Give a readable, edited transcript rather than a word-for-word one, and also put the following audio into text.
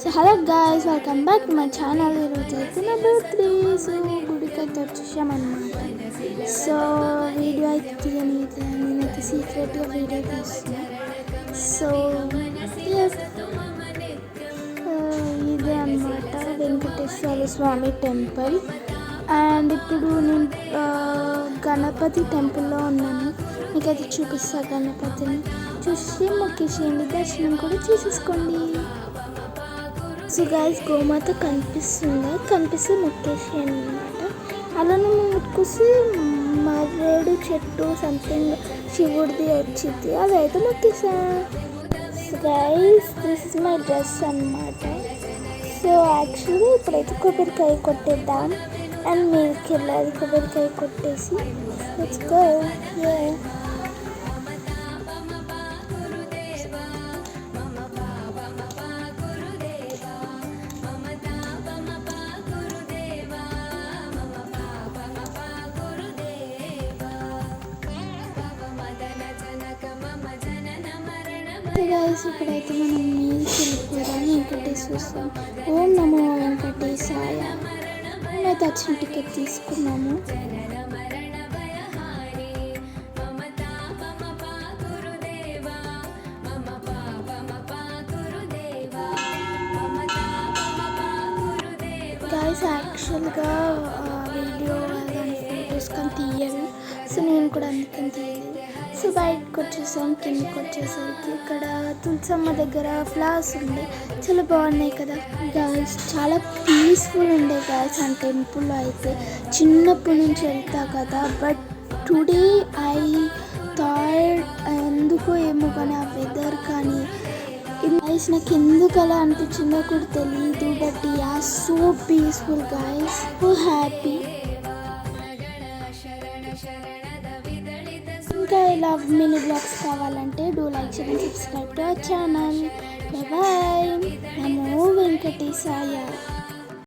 So hello guys, welcome back to my channel. ఈరోజు అయితే నా బర్త్డే. సో గుడికి అయితే వచ్చేసామన్నమాట. సో వీడియో అయితే తీయనైతే నేనైతే సీక్రెట్గా వీడియో తీస్తున్నాను. సో ఇదే అన్నమాట వెంకటేశ్వర స్వామి టెంపుల్. అండ్ ఇప్పుడు నేను గణపతి టెంపుల్లో ఉన్నాను. మీకైతే చూపిస్తా. గణపతిని చూసి మొక్కేసేయండి, దర్శనం కూడా చేసేసుకోండి. సో గైస్, గోమాత కనిపిస్తే మొక్కేసేయండి అనమాట. అలానే మొక్కుసి మర్రేడు చెట్టు సంథింగ్ శివుడిది వచ్చింది, అదైతే మొక్కేసా. So guys, this is my dress అన్నమాట. సో యాక్చువల్లీ ఇప్పుడైతే కొబ్బరికాయ కొట్టేద్దాం. అండ్ మీదకి వెళ్ళాలి కొబ్బరికాయ కొట్టేసి. Let's go. గైస్, ఇప్పుడైతే మనం మీదకి వెళ్ళిపోదాం. వెంకటేశ్వర స్వామి, ఓం నమో వెంకటేశాయ. మేమైతే వచ్చిన టికెట్ తీసుకున్నాము. గైస్, యాక్చువల్గా వీడియో కానీ ఫొటోస్ కానీ తీయరు. సో నేను కూడా అందుకని తీయలేదు. సో బయటకు వచ్చేసాం. కిందకి వచ్చేసరికి ఇక్కడ తులసమ్మ దగ్గర ఫ్లవర్స్ ఉండే చాలా బాగున్నాయి కదా గైస్. చాలా పీస్ఫుల్ ఉండే గైస్ ఆ టెంపుల్లో అయితే. చిన్నప్పటి నుంచి వెళ్తా కదా, బట్ టుడే ఐ థాట్ ఎందుకో ఏమో కానీ ఆ వెదర్ కానీ గైస్ నాకు ఎందుకు అలా అనిపించిందో కూడా తెలియదు. But yeah, so peaceful guys, so happy. ఇంకా ఇలా మినీ బ్లాగ్స్ కావాలంటే do like, share and subscribe to our channel. Bye. నమో వెంకటేశాయ.